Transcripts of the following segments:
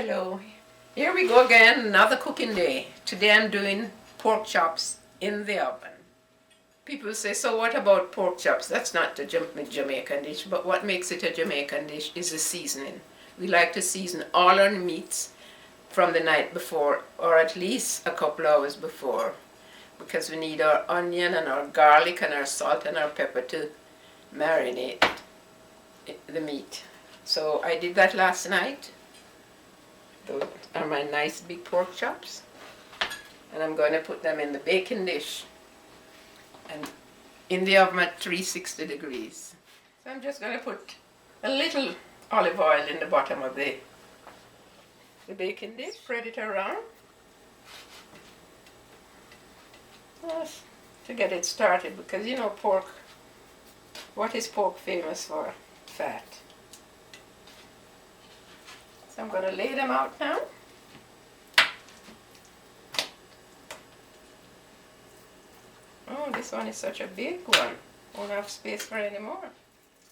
Hello, here we go again, another cooking day. Today I'm doing pork chops in the oven. People say, so what about pork chops? That's not a Jamaican dish, but what makes it a Jamaican dish is the seasoning. We like to season all our meats from the night before, or at least a couple hours before, because we need our onion and our garlic and our salt and our pepper to marinate the meat. So I did that last night. Those are my nice big pork chops, and I'm going to put them in the baking dish and in the oven at 360 degrees. So I'm just going to put a little olive oil in the bottom of the baking dish, spread it around just to get it started, because you know pork, what is pork famous for? Fat. So I'm going to lay them out now. Oh, this one is such a big one. Won't have space for any more.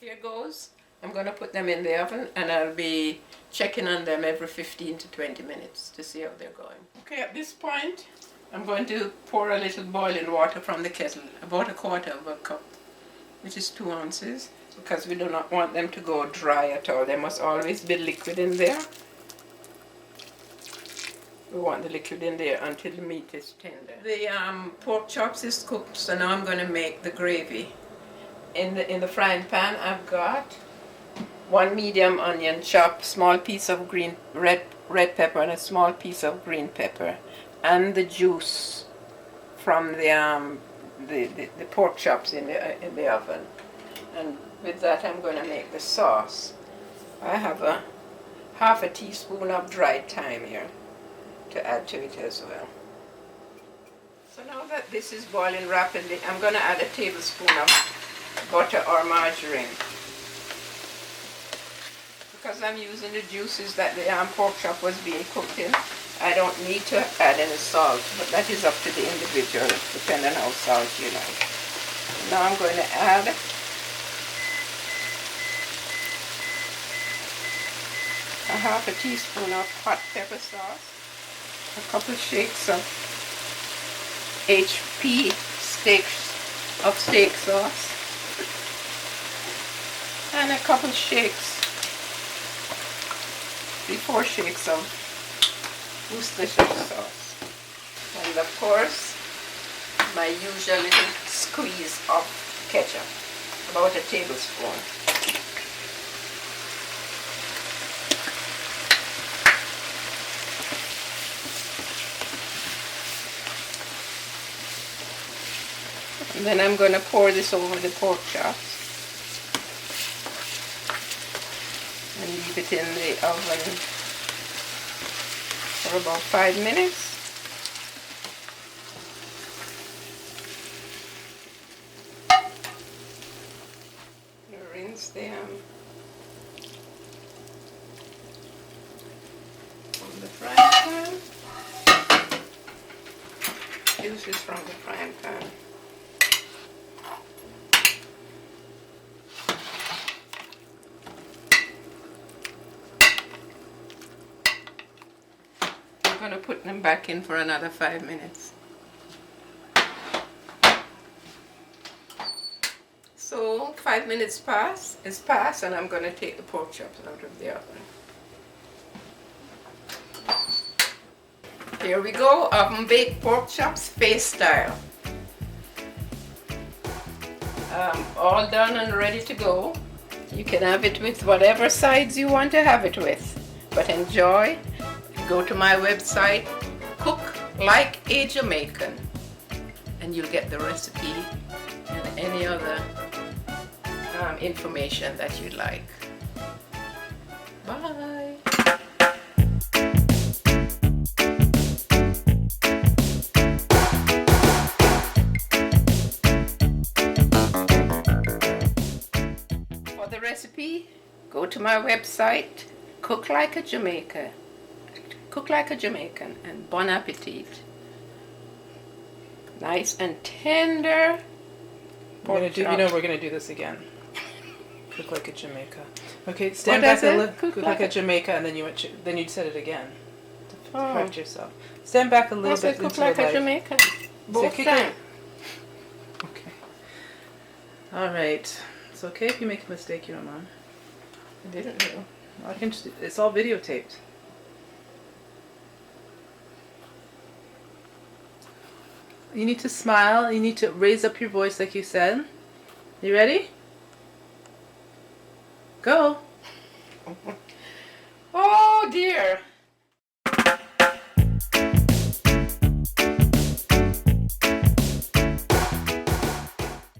Here goes. I'm going to put them in the oven, and I'll be checking on them every 15 to 20 minutes to see how they're going. Okay, at this point, I'm going to pour a little boiling water from the kettle, about a quarter of a cup, which is 2 ounces. Because we do not want them to go dry at all. There must always be liquid in there. We want the liquid in there until the meat is tender. The pork chops is cooked, so now I'm going to make the gravy. In the frying pan, I've got 1 medium onion chopped, small piece of red pepper, and a small piece of green pepper, and the juice from the pork chops in the oven. And with that, I'm going to make the sauce. I have a half a teaspoon of dried thyme here to add to it as well. So now that this is boiling rapidly, I'm going to add a tablespoon of butter or margarine. Because I'm using the juices that the pork chop was being cooked in, I don't need to add any salt, but that is up to the individual, depending on how salt you like. Now I'm going to add a half a teaspoon of hot pepper sauce, a couple shakes of HP steak sauce, and a couple shakes, 3-4 shakes of Worcestershire sauce, and of course my usual little squeeze of ketchup, about a tablespoon. And then I'm going to pour this over the pork chops and leave it in the oven for about 5 minutes. Rinse them from the frying pan. Juices from the frying pan. I'm going to put them back in for another 5 minutes. So 5 minutes is past, and I'm going to take the pork chops out of the oven. Here we go, oven baked pork chops, Fay style. All done and ready to go. You can have it with whatever sides you want to have it with, but enjoy. Go to my website, Cook Like a Jamaican, and you'll get the recipe and any other information that you'd like. Bye! For the recipe, go to my website, Cook Like a Jamaican. Cook like a Jamaican, and bon appetit. Nice and tender. We're gonna do this again. Cook like a Jamaica. Okay, stand back a little. Cook Cook like like a Jamaica, and then then you said it again. Oh. Correct yourself. Stand back a I little said bit cook into like the a light. Jamaican. Both kick times. Okay. All right. It's okay if you make a mistake, you don't mind. I didn't know. I can. It's all videotaped. You need to smile. You need to raise up your voice, like you said. You ready? Go. Oh dear.